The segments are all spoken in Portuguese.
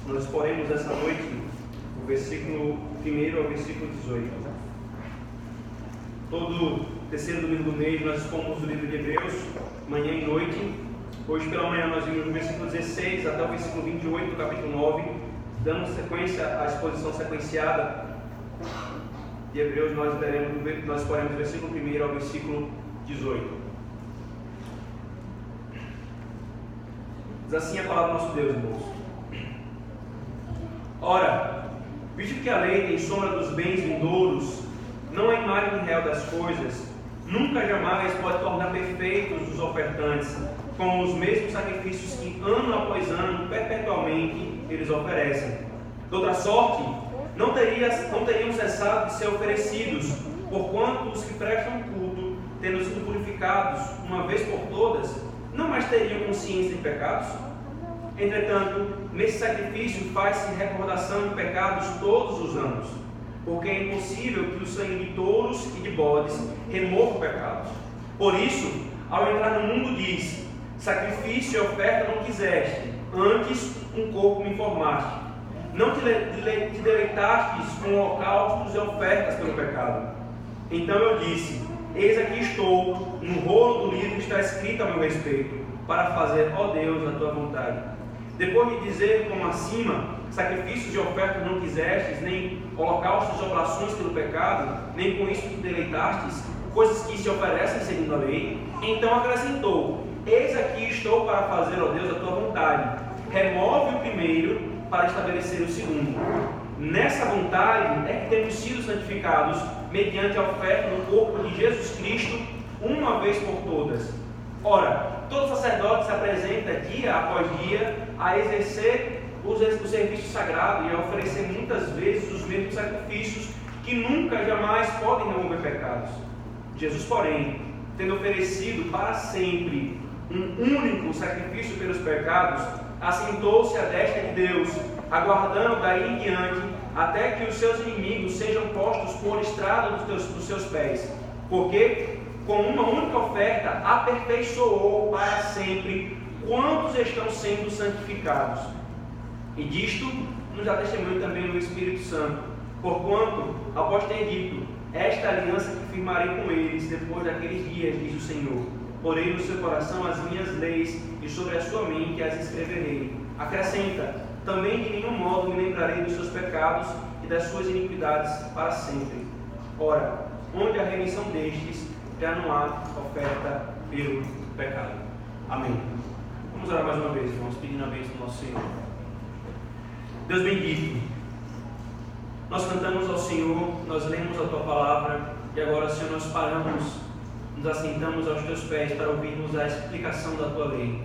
Nós exporemos essa noite o versículo 1 ao versículo 18. Todo terceiro domingo do mês nós expomos o livro de Hebreus, manhã e noite. Hoje pela manhã nós vimos do versículo 16 até o versículo 28 do capítulo 9, dando sequência à exposição sequenciada de Hebreus. Nós exporemos o versículo 1 ao versículo 18. Diz assim a palavra do nosso Deus, irmãos. Ora, visto que a lei tem sombra dos bens vindouros, não a imagem real das coisas, nunca jamais pode tornar perfeitos os ofertantes, com os mesmos sacrifícios que ano após ano, perpetuamente, eles oferecem. De outra sorte, não teriam cessado de ser oferecidos, porquanto os que prestam culto, tendo sido purificados uma vez por todas, não mais teriam consciência de pecados? Entretanto, nesse sacrifício faz-se recordação de pecados todos os anos, porque é impossível que o sangue de touros e de bodes remova pecados. Por isso, ao entrar no mundo diz: sacrifício e oferta não quiseste, antes um corpo me formaste. Não te deleitastes com holocaustos e ofertas pelo pecado. Então eu disse: eis aqui estou, no rolo do livro está escrito a meu respeito, para fazer, ó Deus, a tua vontade. Depois de dizer, como acima, sacrifícios e ofertas não quisestes, nem holocaustos e oblações pelo pecado, nem com isso te deleitastes, coisas que se oferecem segundo a lei, então acrescentou: eis aqui estou para fazer, ó Deus, a tua vontade. Remove o primeiro para estabelecer o segundo. Nessa vontade é que temos sido santificados mediante a oferta do corpo de Jesus Cristo, uma vez por todas. Ora, todo sacerdote se apresenta dia após dia a exercer o serviço sagrado e a oferecer muitas vezes os mesmos sacrifícios que nunca, jamais podem remover pecados. Jesus, porém, tendo oferecido para sempre um único sacrifício pelos pecados, assentou-se à destra de Deus, aguardando daí em diante até que os seus inimigos sejam postos por estrada dos seus pés. Porque com uma única oferta aperfeiçoou para sempre quantos estão sendo santificados. E disto nos dá testemunho também o Espírito Santo, porquanto, após ter dito: esta aliança que firmarei com eles depois daqueles dias, diz o Senhor, porei no seu coração as minhas leis e sobre a sua mente as escreverei. Acrescenta: também de nenhum modo me lembrarei dos seus pecados e das suas iniquidades para sempre. Ora, onde a remissão destes, já não há oferta pelo pecado. Amém. Vamos orar mais uma vez, irmãos, pedindo a bênção do nosso Senhor. Deus bendito, nós cantamos ao Senhor, nós lemos a Tua Palavra e agora, Senhor, nós paramos, nos assentamos aos Teus pés para ouvirmos a explicação da Tua lei,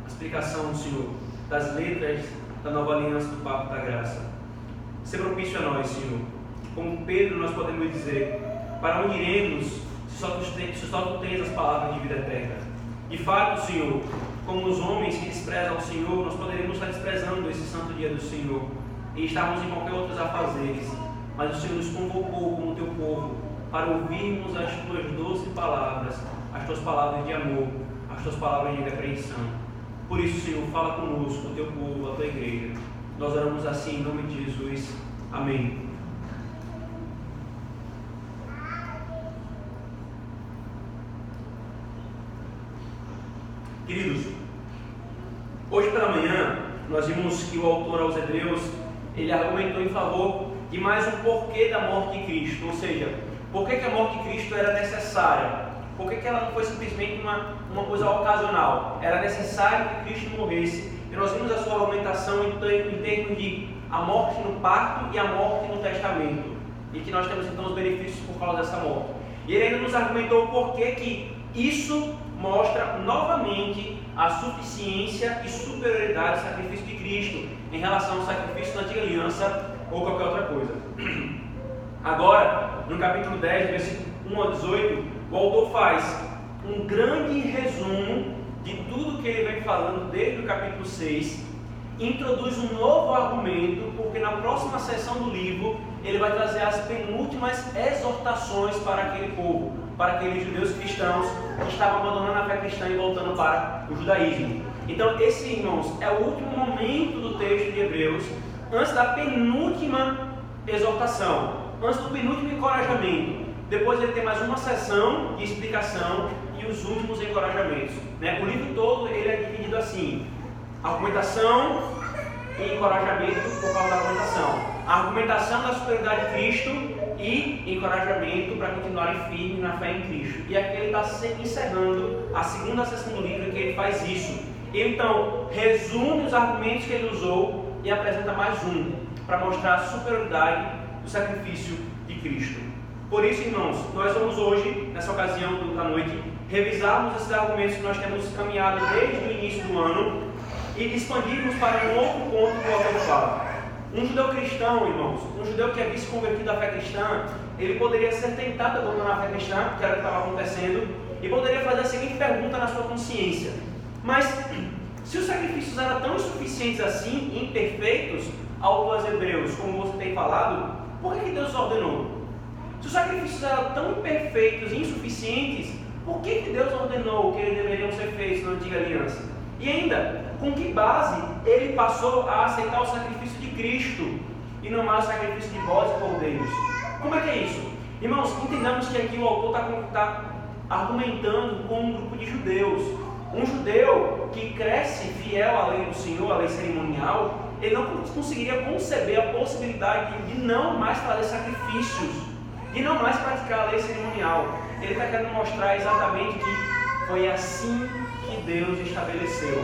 a explicação, Senhor, das letras da nova aliança do Pacto da Graça. Seja propício a nós, Senhor. Como Pedro, nós podemos dizer: para onde iremos se só Tu tens as palavras de vida eterna? De fato, Senhor, como os homens que desprezam o Senhor, nós poderíamos estar desprezando esse santo dia do Senhor e estarmos em qualquer outros afazeres, mas o Senhor nos convocou como Teu povo para ouvirmos as Tuas doces palavras, as Tuas palavras de amor, as Tuas palavras de repreensão. Por isso, Senhor, fala conosco, o Teu povo, a Tua igreja. Nós oramos assim em nome de Jesus. Amém. Queridos, hoje pela manhã nós vimos que o autor aos Hebreus, ele argumentou em favor de mais um porquê da morte de Cristo, ou seja, por que a morte de Cristo era necessária, por que ela não foi simplesmente uma coisa ocasional, era necessário que Cristo morresse. E nós vimos a sua argumentação em termos de a morte no pacto e a morte no testamento, e que nós temos então os benefícios por causa dessa morte. E ele ainda nos argumentou o porquê que isso mostra novamente a suficiência e superioridade do sacrifício de Cristo em relação ao sacrifício da antiga aliança ou qualquer outra coisa. Agora, no capítulo 10, versículo 1 a 18, o autor faz um grande resumo de tudo que ele vem falando desde o capítulo 6, introduz um novo argumento, porque na próxima seção do livro ele vai trazer as penúltimas exortações para aquele povo, para aqueles judeus cristãos que estavam abandonando a fé cristã e voltando para o judaísmo. Então, esse, irmãos, é o último momento do texto de Hebreus, antes da penúltima exortação, antes do penúltimo encorajamento. Depois ele tem mais uma sessão de explicação e os últimos encorajamentos. O livro todo ele é dividido assim: argumentação e encorajamento por causa da argumentação. A argumentação da superioridade de Cristo e encorajamento para continuarem firmes na fé em Cristo. E aqui ele está encerrando a segunda sessão do livro, que ele faz isso. Ele então resume os argumentos que ele usou e apresenta mais um, para mostrar a superioridade do sacrifício de Cristo. Por isso, irmãos, nós vamos hoje, nessa ocasião da noite, revisarmos esses argumentos que nós temos caminhado desde o início do ano e expandirmos para um outro ponto que o autor fala. Um judeu cristão, irmãos, um judeu que é vice-convertido à fé cristã, ele poderia ser tentado a abandonar a fé cristã, que era o que estava acontecendo, e poderia fazer a seguinte pergunta na sua consciência: mas se os sacrifícios eram tão insuficientes assim, imperfeitos, aos hebreus, como você tem falado, por que Deus ordenou? Se os sacrifícios eram tão imperfeitos e insuficientes, por que Deus ordenou que eles deveriam ser feitos na antiga aliança? E ainda, com que base ele passou a aceitar o sacrifício de Cristo e não mais o sacrifício de bodes e cordeiros? Como é que é isso? Irmãos, entendamos que aqui o autor está argumentando com um grupo de judeus. Um judeu que cresce fiel à lei do Senhor, à lei cerimonial, ele não conseguiria conceber a possibilidade de não mais fazer sacrifícios, de não mais praticar a lei cerimonial. Ele está querendo mostrar exatamente que foi assim que Deus estabeleceu.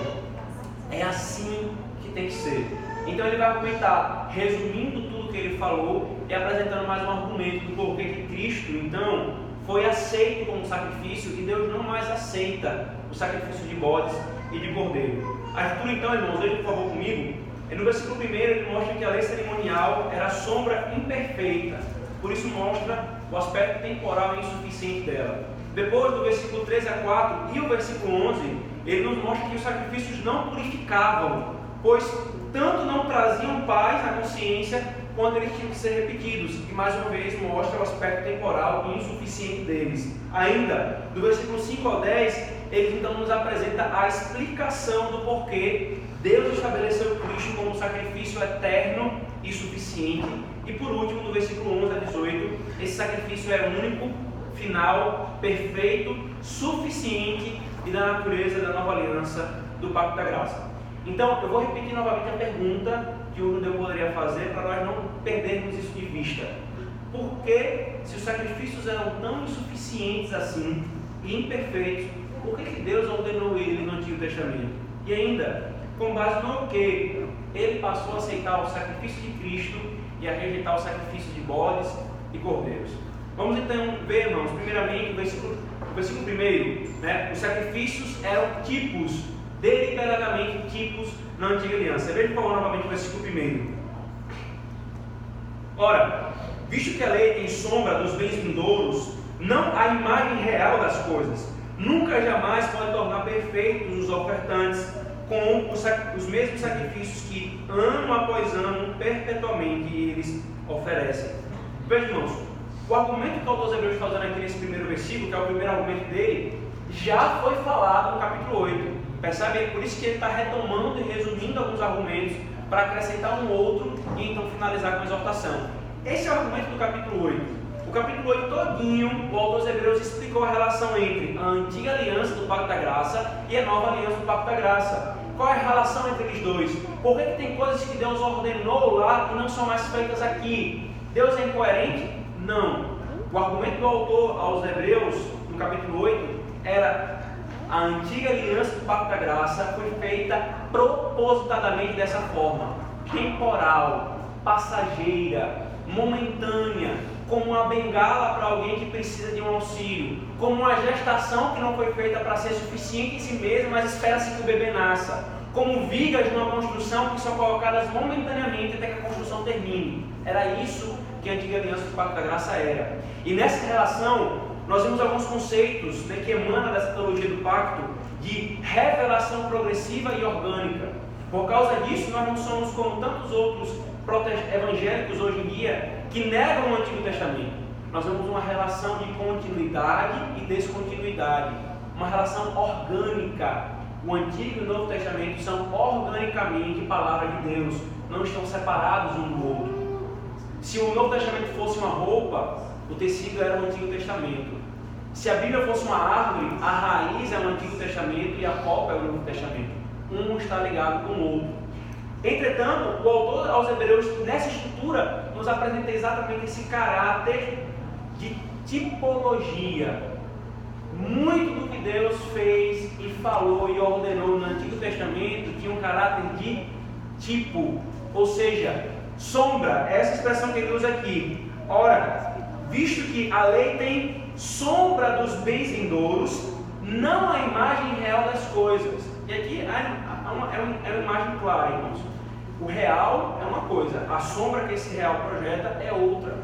É assim que tem que ser. Então ele vai argumentar, resumindo tudo que ele falou e apresentando mais um argumento do porquê que Cristo, então, foi aceito como sacrifício e Deus não mais aceita o sacrifício de bodes e de cordeiro. A escritura, então, irmãos, veja por favor comigo. No versículo 1 ele mostra que a lei cerimonial era a sombra imperfeita, por isso mostra o aspecto temporal e insuficiente dela. Depois do versículo 13 a 4 e o versículo 11, ele nos mostra que os sacrifícios não purificavam, pois tanto não traziam paz na consciência, quando eles tinham que ser repetidos, e mais uma vez mostra o aspecto temporal e insuficiente deles. Ainda, do versículo 5 ao 10, ele então nos apresenta a explicação do porquê Deus estabeleceu Cristo como um sacrifício eterno e suficiente. E por último, do versículo 11 a 18, esse sacrifício é único, final, perfeito, suficiente e da natureza da nova aliança do Pacto da Graça. Então, eu vou repetir novamente a pergunta que o judeu poderia fazer para nós não perdermos isso de vista. Por que, se os sacrifícios eram tão insuficientes assim e imperfeitos, por que Deus ordenou ele no Antigo Testamento? E ainda, com base no que ele passou a aceitar o sacrifício de Cristo e a rejeitar o sacrifício de bodes e cordeiros? Vamos então ver, irmãos, primeiramente o versículo 1, os sacrifícios eram tipos, deliberadamente tipos na antiga aliança. Veja por favor novamente o versículo 1. Ora, visto que a lei tem sombra dos bens vindouros, não a imagem real das coisas, nunca jamais pode tornar perfeitos os ofertantes com os mesmos sacrifícios que ano após ano perpetuamente eles oferecem. Veja, irmãos, o argumento que o autor dos Hebreus está usando aqui nesse primeiro versículo, que é o primeiro argumento dele, já foi falado no capítulo 8. Percebe? É por isso que ele está retomando e resumindo alguns argumentos para acrescentar um outro e então finalizar com a exortação. Esse é o argumento do capítulo 8. O capítulo 8 todinho, o autor dos Hebreus explicou a relação entre a antiga aliança do Pacto da Graça e a nova aliança do Pacto da Graça. Qual é a relação entre eles dois? Por que tem coisas que Deus ordenou lá e não são mais feitas aqui? Deus é incoerente? Não. O argumento do autor aos Hebreus, no capítulo 8, era: a antiga aliança do Pacto da Graça foi feita propositadamente dessa forma, temporal, passageira, momentânea, como uma bengala para alguém que precisa de um auxílio, como uma gestação que não foi feita para ser suficiente em si mesma, mas espera-se que o bebê nasça, como vigas de uma construção que são colocadas momentaneamente até que a construção termine. Era isso que a antiga aliança do Pacto da Graça era. E nessa relação, nós vimos alguns conceitos que emanam dessa teologia do pacto de revelação progressiva e orgânica. Por causa disso, nós não somos como tantos outros evangélicos hoje em dia que negam o Antigo Testamento. Nós temos uma relação de continuidade e descontinuidade, uma relação orgânica O Antigo e o Novo Testamento são organicamente palavra de Deus, não estão separados um do outro. Se o Novo Testamento fosse uma roupa, o tecido era o Antigo Testamento. Se a Bíblia fosse uma árvore, a raiz é o Antigo Testamento e a copa é o Novo Testamento. Um está ligado com o outro. Entretanto, o autor aos Hebreus, nessa estrutura, nos apresenta exatamente esse caráter de tipologia. Muito do que Deus fez e falou e ordenou no Antigo Testamento tinha um caráter de tipo, ou seja, sombra, essa expressão que ele usa aqui. Ora, visto que a lei tem sombra dos bens vindouros, não a imagem real das coisas. E aqui é uma imagem clara, irmãos. O real é uma coisa, a sombra que esse real projeta é outra.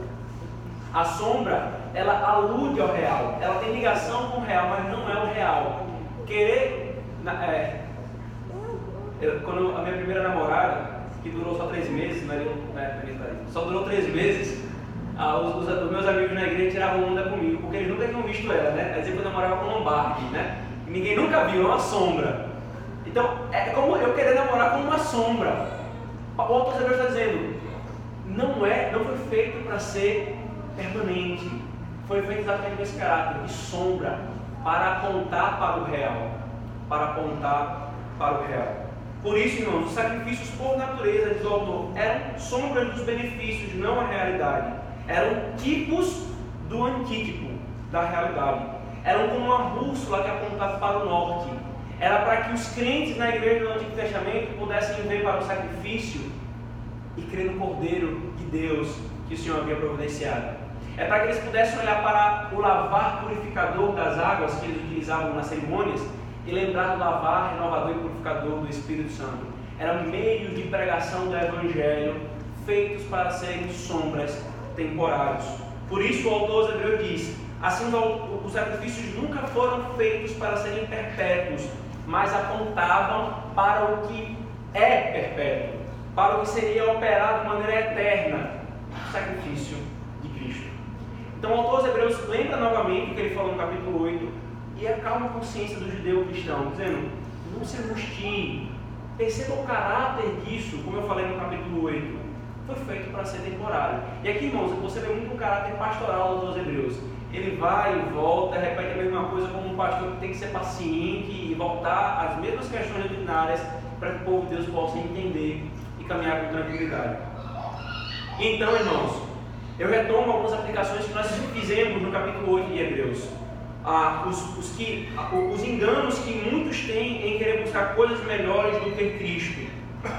A sombra, ela alude ao real, ela tem ligação com o real, mas não é o real. Quando a minha primeira namorada, que durou só 3 meses, só durou 3 meses, os meus amigos na igreja tiravam onda comigo, porque eles nunca tinham visto ela, né? Quer dizer, que eu namorava com Lombardi, né? E ninguém nunca viu, é uma sombra. Então, é como eu querer namorar com uma sombra. O autor de Hebreus está dizendo, não foi feito para ser permanente, foi feito exatamente com esse caráter de sombra, para apontar para o real, Por isso, irmãos, os sacrifícios por natureza, diz o autor, eram sombras dos benefícios, não a realidade. Eram tipos do antítipo da realidade. Eram como uma bússola que apontava para o norte. Era para que os crentes na igreja do Antigo Testamento pudessem ver para o sacrifício e crer no Cordeiro de Deus que o Senhor havia providenciado. É para que eles pudessem olhar para o lavar purificador das águas que eles utilizavam nas cerimônias e lembrar do lavar renovador e purificador do Espírito Santo. Eram meios de pregação do Evangelho feitos para serem sombras temporários. Por isso o autor aos Hebreus diz, assim os sacrifícios nunca foram feitos para serem perpétuos, mas apontavam para o que é perpétuo, para o que seria operado de maneira eterna, o sacrifício de Cristo. Então o autor aos Hebreus lembra novamente o que ele falou no capítulo 8 e acalma a consciência do judeu cristão, dizendo, não se angustie, perceba o caráter disso, como eu falei no capítulo 8, foi feito para ser temporário. E aqui, irmãos, você vê muito o caráter pastoral dos Hebreus. Ele vai e volta, repete a mesma coisa como um pastor que tem que ser paciente e voltar às mesmas questões doutrinárias para que o povo de Deus possa entender e caminhar com tranquilidade. Então, irmãos, eu retomo algumas aplicações que nós fizemos no capítulo 8 de Hebreus. Os enganos que muitos têm em querer buscar coisas melhores do que Cristo.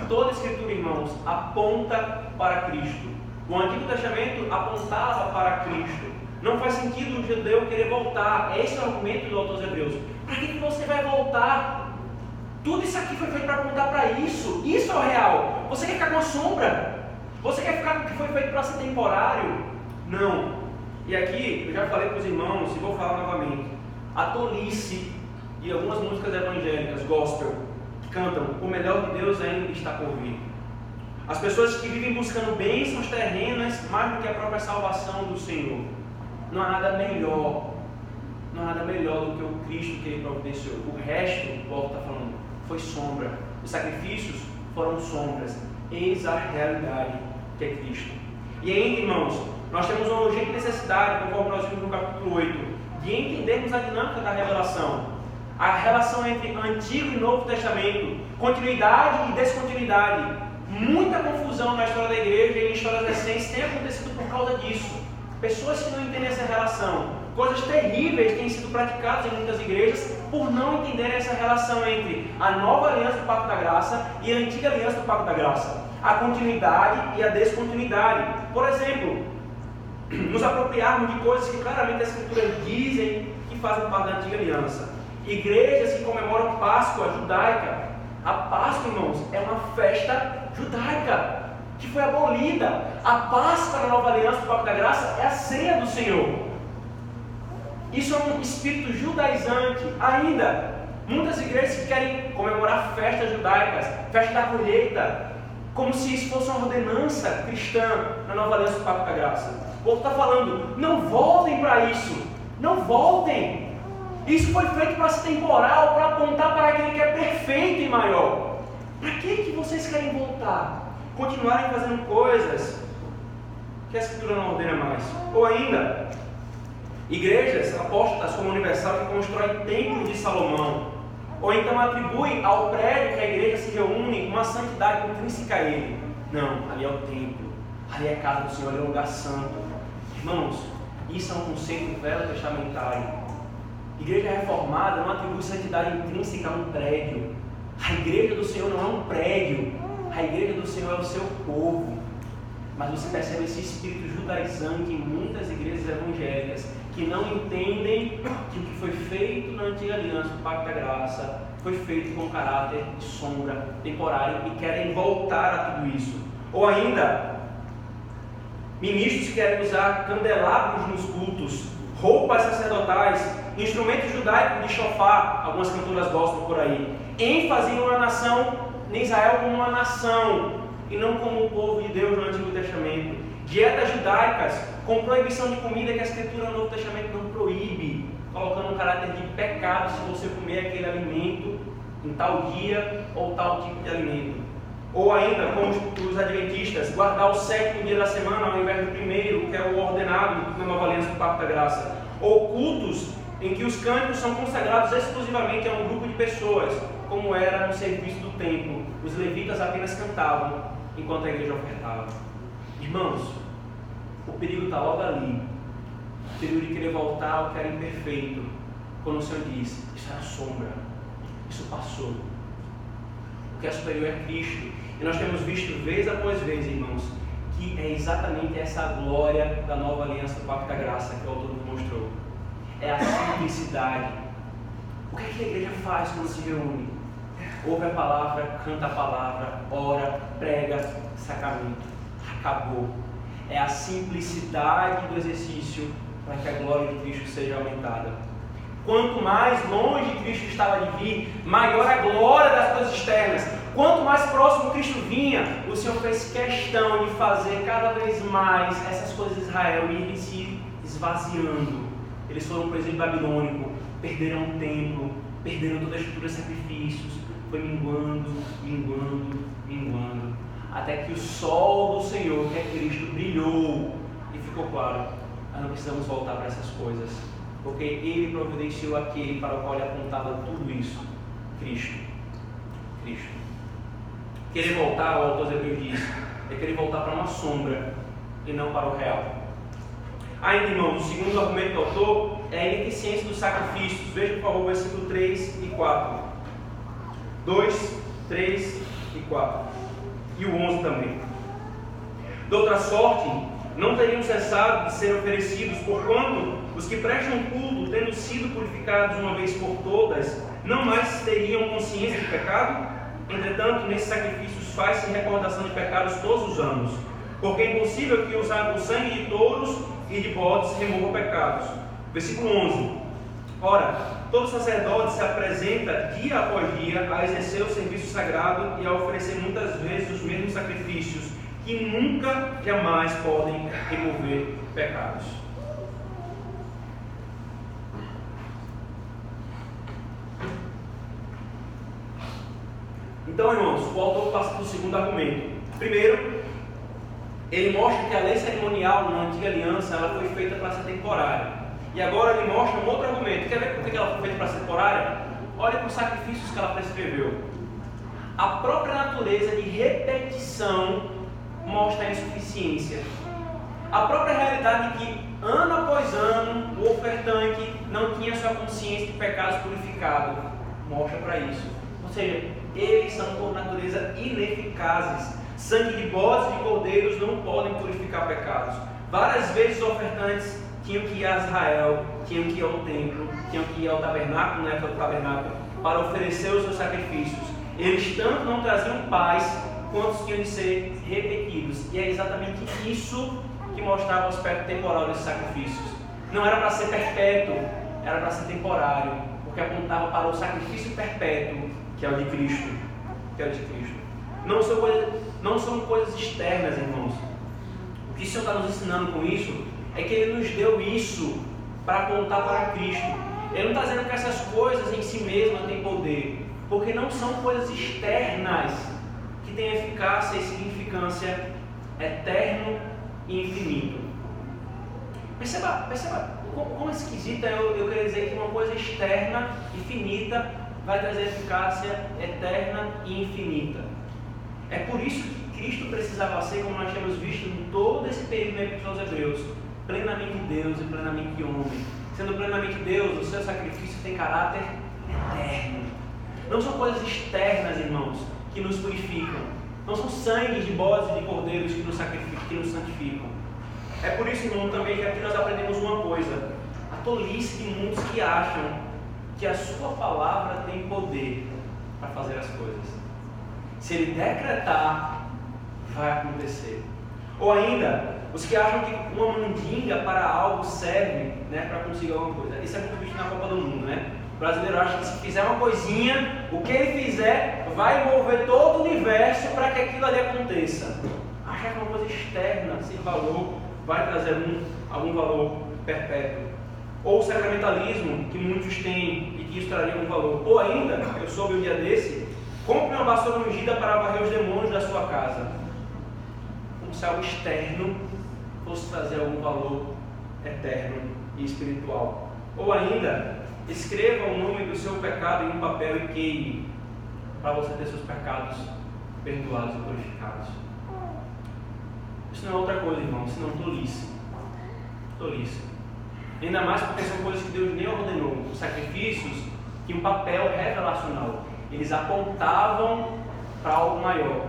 Toda a Escritura, irmãos, aponta para Cristo. O Antigo Testamento apontava para Cristo. Não faz sentido o judeu querer voltar. Esse é o argumento do autor dos Hebreus. Para que você vai voltar? Tudo isso aqui foi feito para apontar para isso. Isso é o real. Você quer ficar com a sombra? Você quer ficar com o que foi feito para ser temporário? Não. E aqui, eu já falei para os irmãos, e vou falar novamente. A tolice de algumas músicas evangélicas, gospel, que cantam, o melhor de Deus ainda está por vir. As pessoas que vivem buscando bênçãos terrenas mais do que a própria salvação do Senhor. Não há nada melhor do que o Cristo que Ele providenciou. O resto, o Paulo está falando, foi sombra. Os sacrifícios foram sombras. Eis a realidade que é Cristo. E ainda, irmãos, nós temos uma urgente necessidade, conforme nós vimos no capítulo 8, de entendermos a dinâmica da revelação. A relação entre Antigo e Novo Testamento, continuidade e descontinuidade. Muita confusão na história da igreja e em histórias recentes tem acontecido por causa disso. Pessoas que não entendem essa relação, coisas terríveis têm sido praticadas em muitas igrejas por não entenderem essa relação entre a nova aliança do Pacto da Graça e a antiga aliança do Pacto da Graça, a continuidade e a descontinuidade. Por exemplo, nos apropriarmos de coisas que claramente as Escrituras dizem que fazem parte da antiga aliança. Igrejas que comemoram Páscoa judaica. A Páscoa, irmãos, é uma festa judaica que foi abolida. A Páscoa da nova aliança do Pacto da Graça é a ceia do Senhor. Isso é um espírito judaizante. Ainda, muitas igrejas que querem comemorar festas judaicas, festa da colheita, como se isso fosse uma ordenança cristã na nova aliança do Pacto da Graça. O povo está falando, não voltem para isso, não voltem. Isso foi feito para ser temporal, para apontar para aquele que é perfeito e maior. Para que vocês querem voltar? Continuarem fazendo coisas que a Escritura não ordena mais. Ou ainda, igrejas apóstatas como a Universal que constrói templos de Salomão. Ou então atribui ao prédio que a igreja se reúne uma santidade intrínseca a ele. Não, ali é o templo, ali é a casa do Senhor, ali é o lugar santo. Irmãos, isso é um conceito velho-testamentário. Igreja reformada não atribui santidade intrínseca a um prédio. A igreja do Senhor não é um prédio. A igreja do Senhor é o seu povo. Mas você percebe esse espírito judaizante em muitas igrejas evangélicas que não entendem que o que foi feito na antiga aliança, o Pacto da Graça, foi feito com caráter de sombra temporário e querem voltar a tudo isso. Ou ainda, ministros que querem usar candelabros nos cultos, roupas sacerdotais, instrumentos judaicos de shofar, algumas cantoras gostam por aí, ênfase em uma nação, em Israel como uma nação, e não como o povo de Deus no Antigo Testamento. Dietas judaicas com proibição de comida que a Escritura no Novo Testamento não proíbe, colocando um caráter de pecado se você comer aquele alimento em tal dia ou tal tipo de alimento. Ou ainda, como os adventistas, guardar o 7º dia da semana ao invés do primeiro, que é o ordenado na Nova Aliança do Pacto da Graça. Ou cultos em que os cânticos são consagrados exclusivamente a um grupo de pessoas, como era no serviço do templo. Os levitas apenas cantavam enquanto a igreja ofertava. Irmãos, o perigo está logo ali. O perigo de querer voltar ao que era imperfeito. Quando o Senhor diz, isso era sombra, isso passou. O que é superior é Cristo. E nós temos visto vez após vez, irmãos, que é exatamente essa glória da nova aliança do Pacto da Graça que o autor nos mostrou. É a simplicidade. O que é que a igreja faz quando se reúne? Ouve a palavra, canta a palavra, ora, prega, sacramento. Acabou. É a simplicidade do exercício para que a glória de Cristo seja aumentada. Quanto mais longe Cristo estava de vir, maior a glória das coisas externas. Quanto mais próximo Cristo vinha, o Senhor fez questão de fazer cada vez mais essas coisas de Israel irem se esvaziando. Eles foram para o exílio babilônico, perderam o templo, perderam toda a estrutura de sacrifícios, foi minguando, até que o sol do Senhor, que é Cristo, brilhou e ficou claro. Nós não precisamos voltar para essas coisas, porque Ele providenciou aquele para o qual Ele apontava tudo isso, Cristo. Querer voltar, o autor Hebreus diz, é querer voltar para uma sombra e não para o real. Ainda, irmãos, o segundo argumento do autor é a ineficiência dos sacrifícios. Veja, por favor, versículo 3 e 4. 2, 3 e 4. E o 11 também. De outra sorte, não teriam cessado de ser oferecidos, porquanto os que prestam culto, tendo sido purificados uma vez por todas, não mais teriam consciência de pecado? Entretanto, nesses sacrifícios faz-se recordação de pecados todos os anos, porque é impossível que o sangue de touros e de bodes remova pecados. Versículo 11. Ora, todo sacerdote se apresenta dia após dia a exercer o serviço sagrado e a oferecer muitas vezes os mesmos sacrifícios, que nunca, jamais podem remover pecados. Então, irmãos, o autor passa para o segundo argumento. Primeiro, ele mostra que a lei cerimonial na antiga aliança ela foi feita para ser temporária. E agora ele mostra um outro argumento. Quer ver por que ela foi feita para ser temporária? Olha para os sacrifícios que ela prescreveu. A própria natureza de repetição mostra a insuficiência. A própria realidade de que, ano após ano, o ofertante não tinha sua consciência de pecados purificado mostra para isso. Ou seja, eles são por natureza ineficazes. Sangue de bodes e de cordeiros não podem purificar pecados. Várias vezes os ofertantes tinham que ir a Israel, tinham que ir ao templo, tinham que ir ao tabernáculo, na época do tabernáculo, para oferecer os seus sacrifícios. Eles tanto não traziam paz, quanto tinham de ser repetidos. E é exatamente isso que mostrava o aspecto temporal desses sacrifícios. Não era para ser perpétuo, era para ser temporário, porque apontava para o sacrifício perpétuo, que é o de Cristo. Não são coisas externas, irmãos. O que o Senhor está nos ensinando com isso é que Ele nos deu isso para apontar para Cristo. Ele não está dizendo que essas coisas em si mesmas têm poder, porque não são coisas externas que têm eficácia e significância eterno e infinito. Perceba como esquisita eu queria dizer que uma coisa externa e finita vai trazer eficácia eterna e infinita. É por isso que Cristo precisava ser, como nós temos visto em todo esse período da Epístola aos Hebreus, plenamente Deus e plenamente homem. Sendo plenamente Deus, o seu sacrifício tem caráter eterno. Não são coisas externas, irmãos, que nos purificam. Não são sangues de bodes e de cordeiros que nos sacrificam, que nos santificam. É por isso, irmão, também que aqui nós aprendemos uma coisa: a tolice de muitos que acham que a sua palavra tem poder para fazer as coisas. Se ele decretar, vai acontecer. Ou ainda, os que acham que uma mandinga para algo serve, né, para conseguir alguma coisa. Isso é muito visto na Copa do Mundo, né? O brasileiro acha que se fizer uma coisinha, o que ele fizer vai mover todo o universo para que aquilo ali aconteça. Achar que uma coisa externa, sem valor, vai trazer algum valor perpétuo. Ou o sacramentalismo, que muitos têm e que isso traria algum valor. Ou ainda, eu soube um dia desse, compre uma vassoura ungida para varrer os demônios da sua casa. Como se algo externo fosse trazer algum valor eterno e espiritual. Ou ainda, escreva o nome do seu pecado em um papel e queime, para você ter seus pecados perdoados e purificados. Isso não é outra coisa, irmão, senão tolice. Tolice. Ainda mais porque são coisas que Deus nem ordenou. Sacrifícios que um papel revelacional. Eles apontavam para algo maior.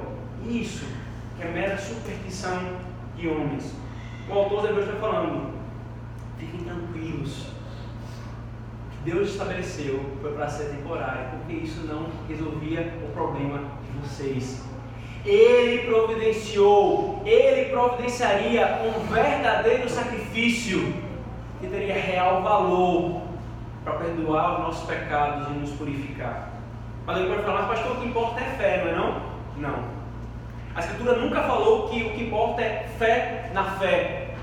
Isso que é mera superstição de homens. O autor de Hebreus está falando: fiquem tranquilos. O que Deus estabeleceu foi para ser temporário, porque isso não resolvia o problema de vocês. Ele providenciaria um verdadeiro sacrifício que teria real valor para perdoar os nossos pecados e nos purificar. Mas ele pode falar: mas pastor, o que importa é fé, não é não? Não. A Escritura nunca falou que o que importa é fé na fé.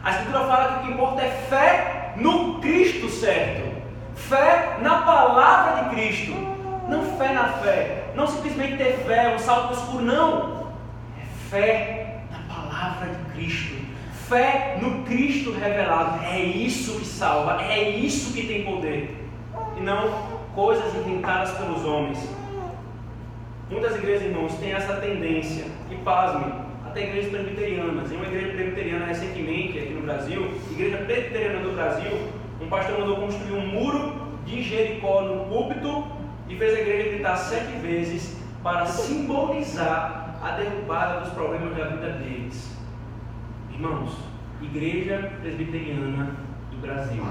A Escritura fala que o que importa é fé no Cristo certo. Fé na palavra de Cristo. Não fé na fé. Não simplesmente ter fé, um salto no escuro, não. É fé na palavra de Cristo. Fé no Cristo revelado. É isso que salva. É isso que tem poder. E não coisas inventadas pelos homens. Muitas igrejas, irmãos, têm essa tendência. E pasmem, até igrejas presbiterianas. Em uma igreja presbiteriana recentemente, aqui no Brasil, igreja presbiteriana do Brasil, um pastor mandou construir um muro de Jericó no púlpito e fez a igreja gritar 7 vezes para simbolizar a derrubada dos problemas da vida deles. Irmãos, igreja presbiteriana do Brasil.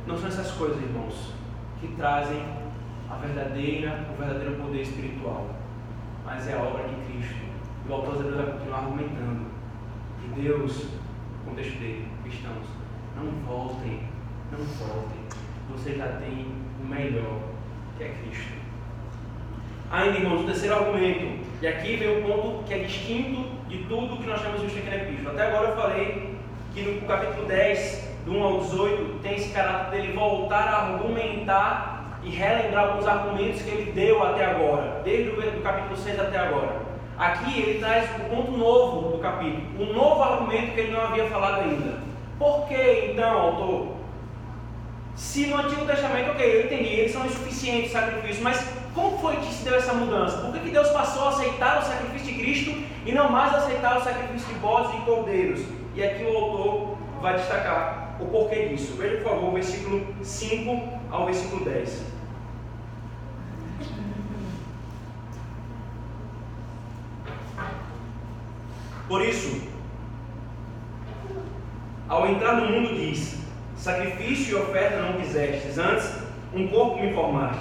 Não são essas coisas, irmãos, que trazem o verdadeiro poder espiritual, mas é a obra de Cristo. E o autor de Deus vai continuar argumentando que Deus, no contexto dele, cristãos, não voltem, você já tem o melhor, que é Cristo. Ainda, irmãos, o terceiro argumento, e aqui vem um ponto que é distinto de tudo que nós temos visto aqui na Epístola. Até agora eu falei que no capítulo 10, do 1 ao 18, tem esse caráter dele voltar a argumentar e relembrar alguns argumentos que ele deu até agora, desde o capítulo 6 até agora. Aqui ele traz um ponto novo do capítulo, um novo argumento que ele não havia falado ainda. Por que então, autor? Se no Antigo Testamento, ok, eu entendi, eles são insuficientes os sacrifícios, mas como foi que se deu essa mudança? Por que Deus passou a aceitar o sacrifício de Cristo e não mais aceitar o sacrifício de bodes e cordeiros? E aqui o autor vai destacar o porquê disso. Veja, por favor, o versículo 5 ao versículo 10. Por isso, ao entrar no mundo diz: sacrifício e oferta não quisestes, antes um corpo me formaste.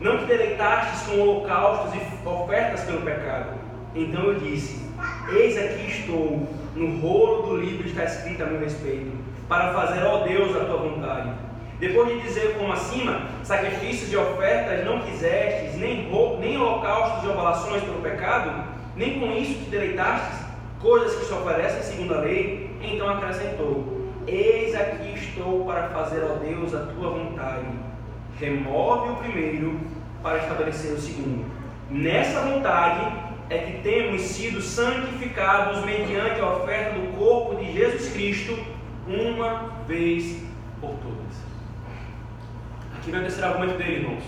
Não te deleitastes com holocaustos e ofertas pelo pecado. Então eu disse: eis aqui estou, no rolo do livro está escrito a meu respeito, para fazer, ó Deus, a tua vontade. Depois de dizer como acima, sacrifícios e ofertas não quisestes, nem holocaustos e oblações pelo pecado, nem com isso te deleitastes, coisas que se oferecem segundo a lei, Então acrescentou: eis aqui estou para fazer, ó Deus, a tua vontade. Remove o primeiro para estabelecer o segundo. Nessa vontade é que temos sido santificados mediante a oferta do corpo de Jesus Cristo, uma vez por todas. Aqui vem o terceiro argumento dele, irmãos: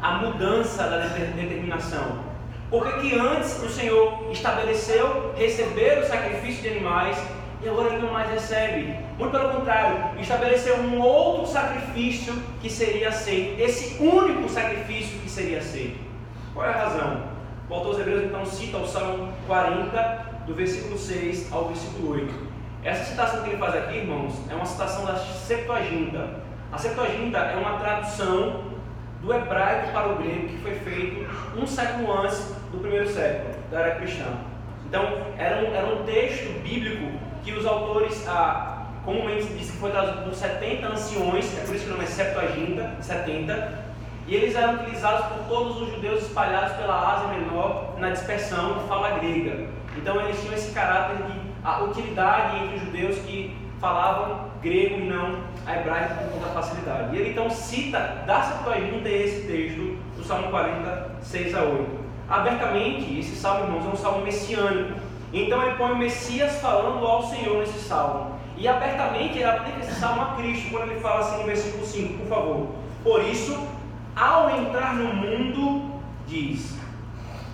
a mudança da determinação. Porque que antes o Senhor estabeleceu receber o sacrifício de animais e agora ele não mais recebe. Muito pelo contrário, estabeleceu um outro sacrifício que seria aceito. Esse único sacrifício que seria aceito. Qual é a razão? O autor aos Hebreus então cita o Salmo 40, do versículo 6 ao versículo 8. Essa citação que ele faz aqui, irmãos, é uma citação da Septuaginta. A Septuaginta é uma tradução do hebraico para o grego que foi feito um século antes do primeiro século da era cristã. Então, era um texto bíblico que os autores comumente dizem que foi traduzido por 70 anciões, é por isso que o nome é Septuaginta, 70, e eles eram utilizados por todos os judeus espalhados pela Ásia Menor na dispersão de fala grega. Então, eles tinham esse caráter de utilidade entre os judeus que falavam grego e não hebraico com toda facilidade. E ele então cita da Septuaginta esse texto do Salmo 40, 6 a 8. Abertamente, esse salmo, irmãos, é um salmo messiânico. Então ele põe o Messias falando ao Senhor nesse salmo. E abertamente ele aplica esse salmo a Cristo, quando ele fala assim no versículo 5, por favor. Por isso, ao entrar no mundo, diz.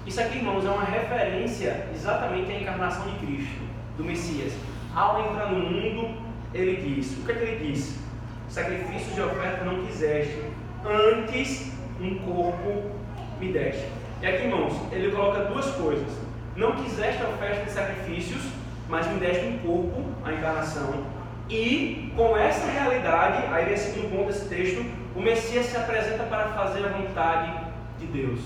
Isso aqui, irmãos, é uma referência exatamente à encarnação de Cristo, do Messias. Ao entrar no mundo, ele diz. O que é que ele diz? Sacrifícios de oferta não quiseste, antes um corpo me deste. E aqui, irmãos, ele coloca duas coisas: não quiseste a oferta de sacrifícios, mas me deste um corpo, a encarnação. E com essa realidade, aí vem o segundo ponto desse texto, o Messias se apresenta para fazer a vontade de Deus.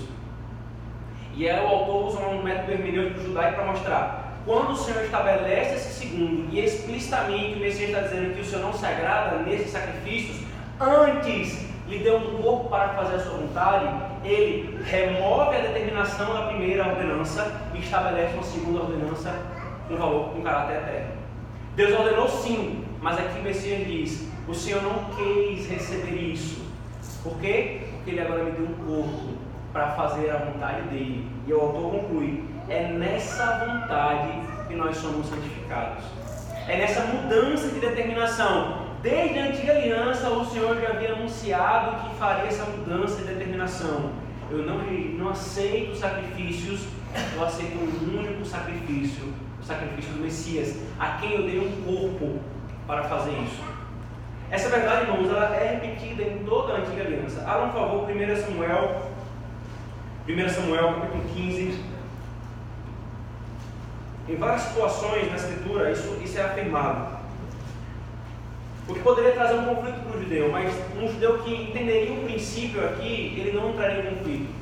E aí o autor usa um método hermenêutico judaico para mostrar: quando o Senhor estabelece esse segundo, e explicitamente o Messias está dizendo que o Senhor não se agrada nesses sacrifícios, antes lhe deu um corpo para fazer a sua vontade, ele remove a determinação da primeira ordenança e estabelece uma segunda ordenança com valor, com caráter eterno. Deus ordenou sim, mas aqui o Messias diz: o Senhor não quis receber isso. Por quê? Porque ele agora me deu um corpo para fazer a vontade dele. E o autor conclui: é nessa vontade que nós somos santificados. É nessa mudança de determinação. Desde a antiga aliança, o Senhor já havia anunciado que faria essa mudança de determinação. Eu não aceito sacrifícios, eu aceito um único sacrifício, o sacrifício do Messias, a quem eu dei um corpo para fazer isso. Essa verdade, irmãos, ela é repetida em toda a antiga aliança. Abra, por favor, 1 Samuel, capítulo 15. Em várias situações na Escritura, isso é afirmado. O que poderia trazer um conflito para o judeu, mas um judeu que entenderia o princípio aqui, ele não entraria em conflito.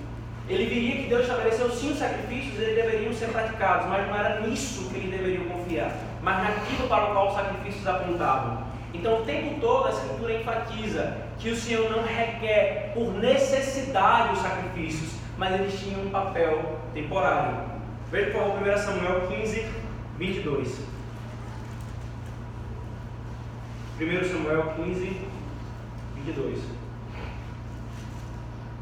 Ele viria que Deus estabeleceu sim os sacrifícios, eles deveriam ser praticados, mas não era nisso que ele deveria confiar, mas naquilo para o qual os sacrifícios apontavam. Então, o tempo todo a Escritura enfatiza que o Senhor não requer por necessidade os sacrifícios, mas eles tinham um papel temporário. Veja, por favor, 1 Samuel 15, 22. 1 Samuel 15, 22.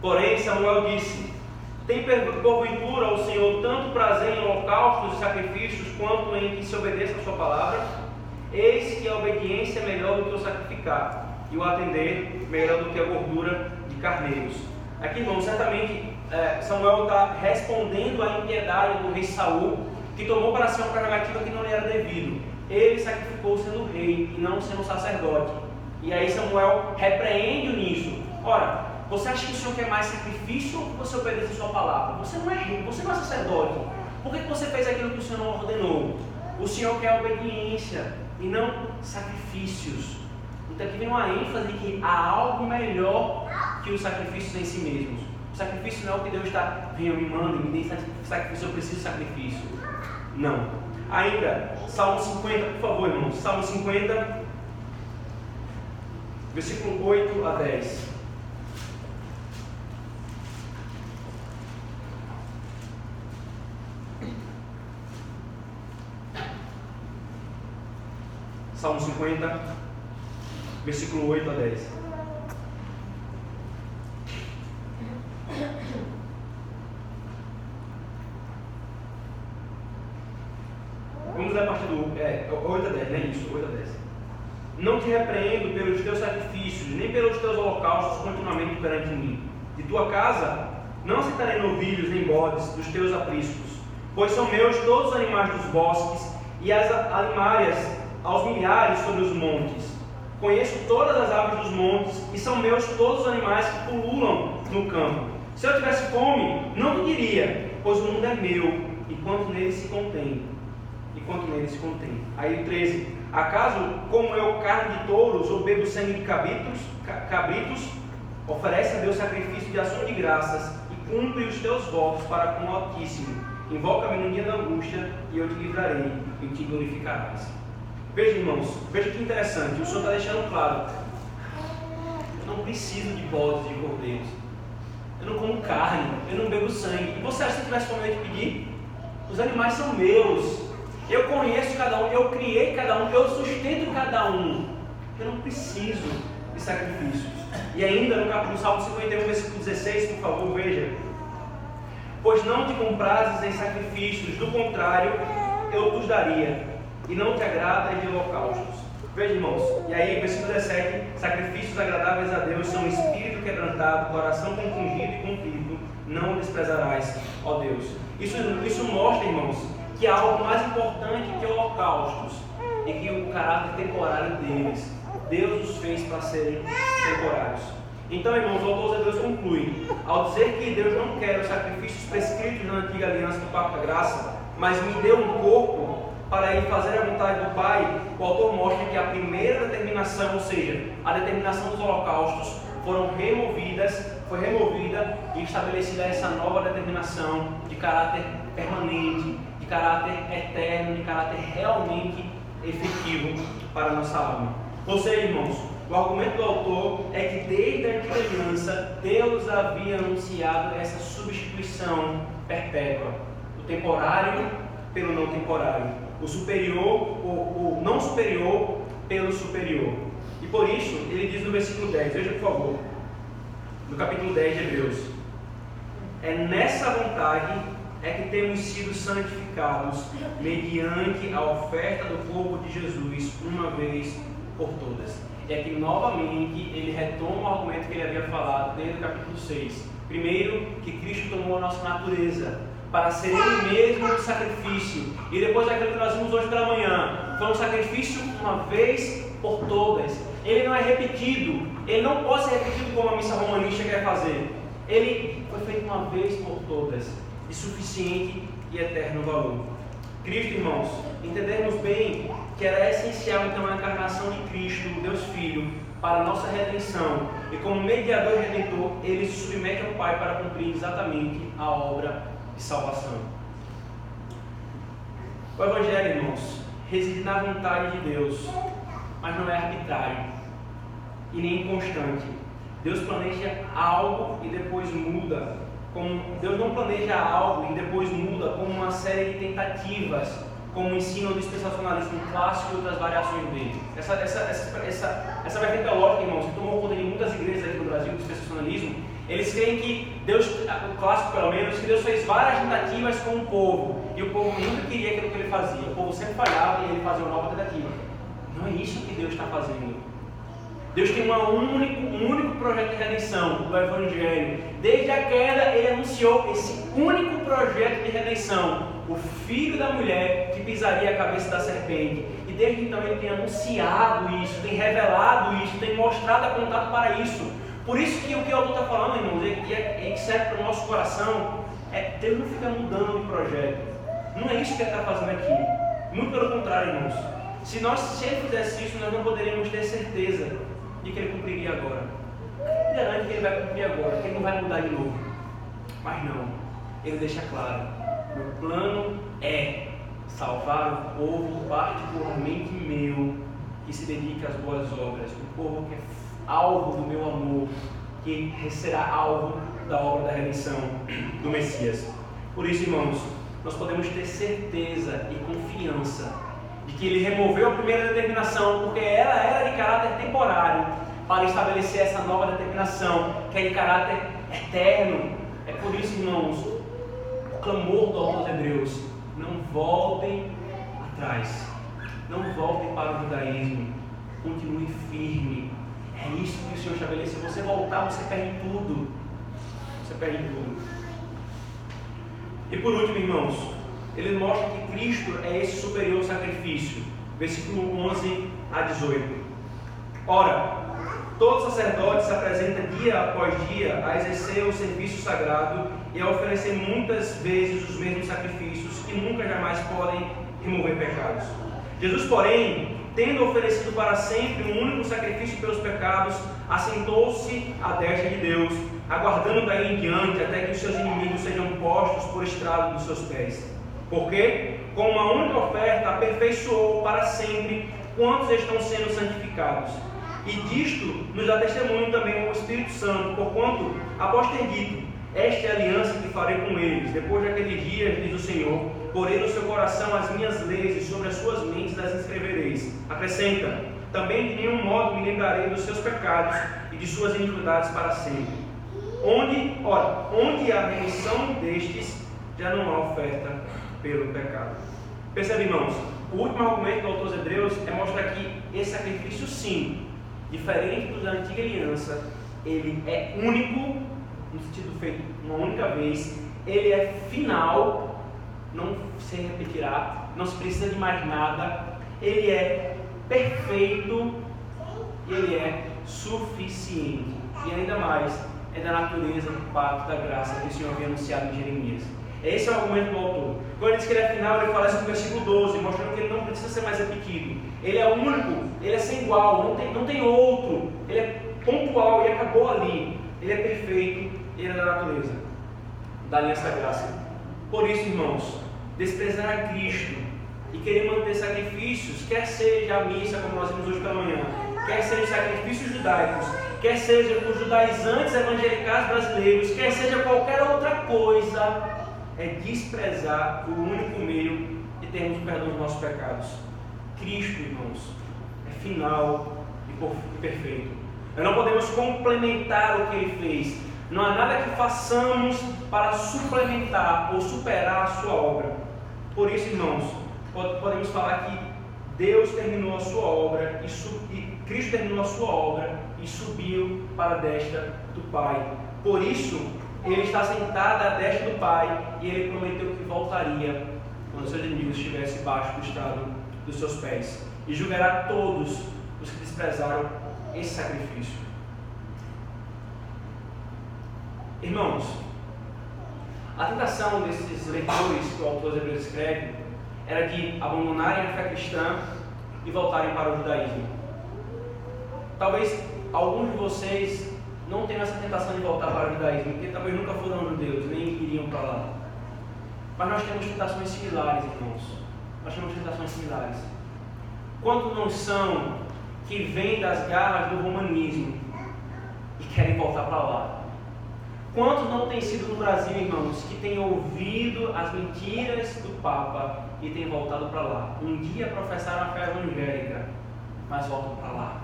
Porém, Samuel disse: tem porventura o Senhor tanto prazer em holocaustos e sacrifícios, quanto em que se obedeça a sua palavra? Eis que a obediência é melhor do que o sacrificar, e o atender melhor do que a gordura de carneiros. Aqui, irmão, certamente Samuel está respondendo à impiedade do rei Saul, que tomou para si uma prerrogativa que não lhe era devido. Ele sacrificou sendo rei e não sendo sacerdote. E aí Samuel repreende-o nisso. Ora, você acha que o Senhor quer mais sacrifício ou que você obedece a sua palavra? Você não é rei, você não é sacerdote. Por que você fez aquilo que o Senhor não ordenou? O Senhor quer obediência e não sacrifícios. Então aqui vem uma ênfase de que há algo melhor que os sacrifícios em si mesmos. O sacrifício não é o que Deus está: venha, me manda, me dê sacrifício, eu preciso de sacrifício. Não. Ainda, Salmo 50, por favor, irmãos. Salmo 50, versículo 8 a 10. Salmo 50, versículo 8 a 10. Vamos ler a partir do 8 a 10, não é isso? 8 a 10. Não te repreendo pelos teus sacrifícios, nem pelos teus holocaustos continuamente perante mim. De tua casa não aceitarei novilhos nem bodes dos teus apriscos, pois são meus todos os animais dos bosques e as alimárias aos milhares sobre os montes. Conheço todas as aves dos montes e são meus todos os animais que pululam no campo. Se eu tivesse fome, não te diria, pois o mundo é meu e quanto nele se contém. Aí o 13. Acaso como eu carne de touros ou bebo sangue de cabritos, oferece a Deus sacrifício de ação de graças e cumpre os teus votos para com o Altíssimo. Invoca-me no dia da angústia e eu te livrarei e te glorificarás. Veja, irmãos, veja que interessante, o Senhor está deixando claro: eu não preciso de bodes e cordeiros, eu não como carne, eu não bebo sangue. E você acha que se tivesse fome de pedir? Os animais são meus, eu conheço cada um, eu criei cada um, eu sustento cada um, eu não preciso de sacrifícios. E ainda no Salmo 51, versículo 16, por favor, veja: pois não te comprases em sacrifícios, do contrário, eu os daria, e não te agrada de holocaustos. Veja, irmãos, e aí, versículo 17: sacrifícios agradáveis a Deus são espírito quebrantado, coração compungido e contrito, não desprezarás, ó Deus. Isso mostra, irmãos, que há algo mais importante que holocaustos, e que o caráter temporário deles, Deus os fez para serem temporários. Então, irmãos, o autor de Deus conclui, ao dizer que Deus não quer os sacrifícios prescritos na antiga aliança do Pacto da Graça, mas me deu um corpo para ir fazer a vontade do Pai. O autor mostra que a primeira determinação, ou seja, a determinação dos holocaustos, foi removida e estabelecida essa nova determinação de caráter permanente, de caráter eterno, de caráter realmente efetivo para a nossa alma. Ou seja, irmãos, o argumento do autor é que desde a antiga aliança, Deus havia anunciado essa substituição perpétua, o temporário pelo não temporário, o superior, o não superior pelo superior. E por isso, ele diz no versículo 10, veja por favor, no capítulo 10 de Hebreus: é nessa vontade é que temos sido santificados mediante a oferta do corpo de Jesus, uma vez por todas. E aqui novamente ele retoma o argumento que ele havia falado desde o capítulo 6. Primeiro, que Cristo tomou a nossa natureza para ser Ele mesmo um sacrifício. E depois aquilo que nós vimos hoje pela manhã, foi um sacrifício uma vez por todas. Ele não é repetido, ele não pode ser repetido como a missa romanista quer fazer. Ele foi feito uma vez por todas, de suficiente e eterno valor. Cristo, irmãos, entendermos bem que era essencial então a encarnação de Cristo, o Deus Filho, para a nossa redenção. E como mediador e redentor, ele se submete ao Pai para cumprir exatamente a obra de salvação. O Evangelho, irmãos, reside na vontade de Deus, mas não é arbitrário e nem inconstante. Deus planeja algo e depois muda. Deus não planeja algo e depois muda como uma série de tentativas, como ensina o dispensacionalismo clássico e outras variações dele. Essa vertente teológica, irmãos, que tomou conta de muitas igrejas aqui no Brasil, do dispensacionalismo, eles creem que Deus, o clássico pelo menos, que Deus fez várias tentativas com o povo, e o povo nunca queria aquilo que ele fazia. O povo sempre falhava e ele fazia uma nova tentativa. Não é isso que Deus está fazendo. Deus tem um único projeto de redenção, o Evangelho. Desde a queda, ele anunciou esse único projeto de redenção, o Filho da mulher que pisaria a cabeça da serpente. E desde então ele tem anunciado isso, tem revelado isso, tem mostrado, apontado para isso. Por isso que o que o autor está falando, irmãos, e que serve para o nosso coração, Deus não fica mudando de projeto. Não é isso que ele está fazendo aqui. Muito pelo contrário, irmãos. Se ele fizesse isso, nós não poderíamos ter certeza de que ele cumpriria agora. Ele garante que ele vai cumprir agora, que ele não vai mudar de novo. Mas não, ele deixa claro: meu plano é salvar o povo particularmente meu, que se dedica às boas obras, o povo que é alvo do meu amor, que será alvo da obra da redenção do Messias. Por isso, irmãos, nós podemos ter certeza e confiança de que ele removeu a primeira determinação, porque ela era de caráter temporário, para estabelecer essa nova determinação, que é de caráter eterno. É por isso, irmãos, o clamor do autor aos Hebreus: não voltem atrás, não voltem para o judaísmo, continue firme. É isso que o Senhor estabelece. Se você voltar, você perde tudo. Você perde tudo. E por último, irmãos, ele mostra que Cristo é esse superior sacrifício. Versículo 11 a 18. Ora, todo sacerdote se apresenta dia após dia a exercer o serviço sagrado e a oferecer muitas vezes os mesmos sacrifícios que nunca jamais podem remover pecados. Jesus, porém, tendo oferecido para sempre um único sacrifício pelos pecados, assentou-se à destra de Deus, aguardando daí em diante até que os seus inimigos sejam postos por estrado dos seus pés. Porque, com uma única oferta, aperfeiçoou para sempre quantos estão sendo santificados. E disto nos dá testemunho também o Espírito Santo, porquanto, após ter dito: esta é a aliança que farei com eles, depois daqueles dias, diz o Senhor, porei no seu coração as minhas leis e sobre as suas mentes as escrevereis. Acrescenta: também de nenhum modo me lembrarei dos seus pecados e de suas iniquidades para sempre. Onde há remissão destes, já não há oferta pelo pecado. Percebe, irmãos? O último argumento do autor aos Hebreus é mostrar que esse sacrifício, sim, diferente do da antiga aliança, ele é único, no sentido feito uma única vez, ele é final, não se repetirá, não se precisa de mais nada, ele é perfeito e ele é suficiente. E ainda mais, é da natureza do pacto da graça que o Senhor havia anunciado em Jeremias. Esse é o argumento do autor. Quando ele diz que ele é final, ele fala isso no versículo 12, mostrando que ele não precisa ser mais repetido. Ele é único, ele é sem igual, não tem outro. Ele é pontual e acabou ali. Ele é perfeito, ele é da natureza da aliança da graça. Por isso, irmãos, desprezar a Cristo e querer manter sacrifícios, quer seja a missa, como nós vimos hoje pela manhã, quer seja sacrifícios judaicos, quer seja os judaizantes evangelicais brasileiros, quer seja qualquer outra coisa, é desprezar o único meio de termos o perdão dos nossos pecados. Cristo, irmãos, é final e perfeito. Nós não podemos complementar o que Ele fez. Não há nada que façamos para suplementar ou superar a sua obra. Por isso, irmãos, podemos falar que Deus terminou a sua obra e Cristo terminou a sua obra e subiu para a destra do Pai. Por isso, Ele está sentado à destra do Pai e Ele prometeu que voltaria quando seus inimigos estivessem debaixo do estrado dos seus pés e julgará todos os que desprezaram esse sacrifício. Irmãos, a tentação desses leitores que o autor dos Hebreus escreve era de abandonarem a fé cristã e voltarem para o judaísmo. Talvez alguns de vocês não tenham essa tentação de voltar para o judaísmo, porque talvez nunca foram judeus, nem iriam para lá. Mas nós temos tentações similares, irmãos. Nós temos tentações similares. Quantos não são que vêm das garras do romanismo e querem voltar para lá? Quantos não têm sido no Brasil, irmãos, que têm ouvido as mentiras do Papa e têm voltado para lá? Um dia professaram a fé evangélica, mas voltam para lá.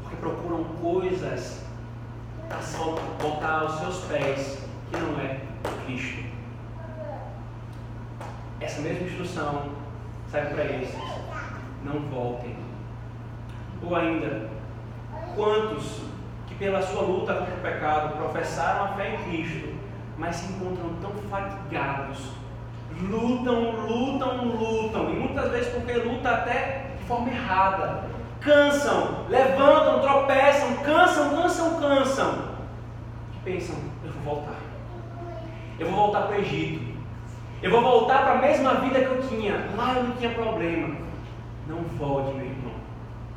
Porque procuram coisas para voltar aos seus pés, que não é Cristo. Essa mesma instrução serve para esses. Não voltem. Ou ainda, quantos que pela sua luta contra o pecado professaram a fé em Cristo, mas se encontram tão fatigados, lutam, e muitas vezes porque lutam até de forma errada, cansam, levantam, tropeçam, cansam, que pensam: eu vou voltar para o Egito, eu vou voltar para a mesma vida que eu tinha, lá eu não tinha problema. Não volte, meu irmão,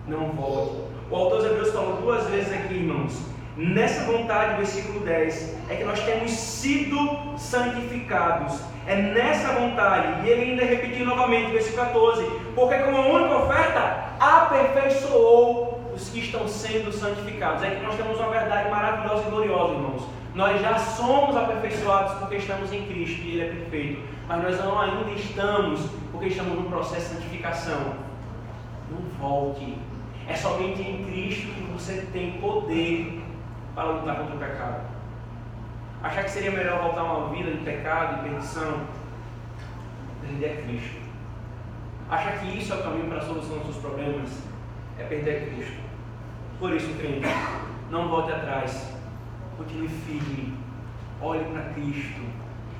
não volte. O autor dos Hebreus falou duas vezes aqui, irmãos, nessa vontade, versículo 10, é que nós temos sido santificados. É nessa vontade, e ele ainda repetiu novamente, versículo 14, porque com uma única oferta aperfeiçoou os que estão sendo santificados. É que nós temos uma verdade maravilhosa e gloriosa, irmãos. Nós já somos aperfeiçoados porque estamos em Cristo e Ele é perfeito. Mas nós não ainda estamos porque estamos num processo de santificação. Não volte. É somente em Cristo que você tem poder para lutar contra o pecado. Achar que seria melhor voltar a uma vida de pecado e perdição? Perder Cristo. Achar que isso é o caminho para a solução dos seus problemas? É perder Cristo. Por isso, crente, não volte atrás. Continue firme. Olhe para Cristo.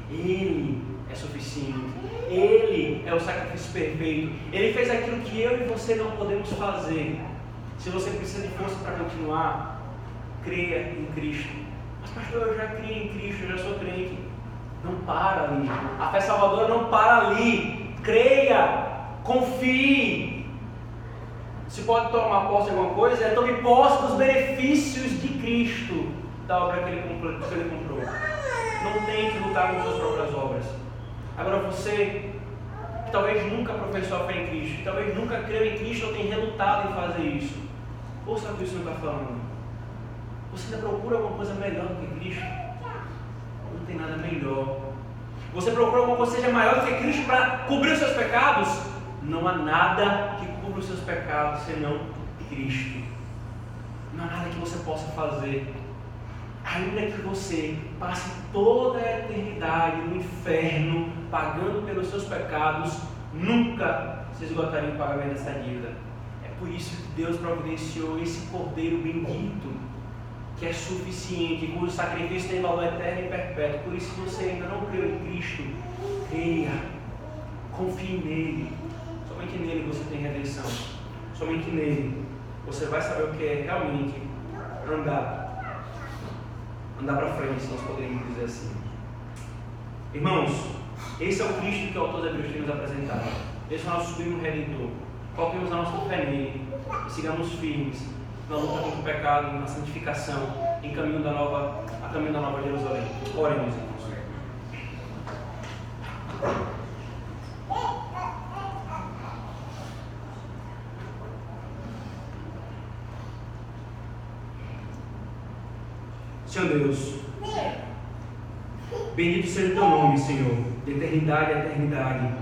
Ele é suficiente. Ele é o sacrifício perfeito. Ele fez aquilo que eu e você não podemos fazer. Se você precisa de força para continuar, creia em Cristo. Mas pastor, eu já criei em Cristo, eu já sou crente. Não para ali. A fé salvadora não para ali. Creia, confie. Se pode tomar posse de alguma coisa, tome posse dos benefícios de Cristo, da obra que Ele comprou. Não tente lutar com suas próprias obras. Agora você, que talvez nunca professou a fé em Cristo, que talvez nunca creu em Cristo ou tenha relutado em fazer isso, ouça o que o Senhor está falando. Você ainda procura alguma coisa melhor do que Cristo? Não tem nada melhor. Você procura alguma coisa que seja maior do que Cristo para cobrir os seus pecados? Não há nada que cubra os seus pecados senão Cristo. Não há nada que você possa fazer. Ainda que você passe toda a eternidade no inferno pagando pelos seus pecados, nunca se esgotaria o pagamento dessa dívida. É por isso que Deus providenciou esse Cordeiro bendito, que é suficiente, cujo sacrifício tem valor eterno e perpétuo. Por isso, se você ainda não creu em Cristo, creia, confie nele. Somente nele você tem redenção. Somente nele você vai saber o que é realmente andar para frente, se nós poderíamos dizer assim. Irmãos, esse é o Cristo que o autor de Hebreus tem nos apresentado. Esse é o nosso supremo Redentor. Coloquemos a nossa fé nele e sigamos firmes na luta contra o pecado, na santificação, a caminho da nova Jerusalém. Oremos, irmãos. Senhor Deus, bendito seja o teu nome, Senhor, de eternidade a eternidade.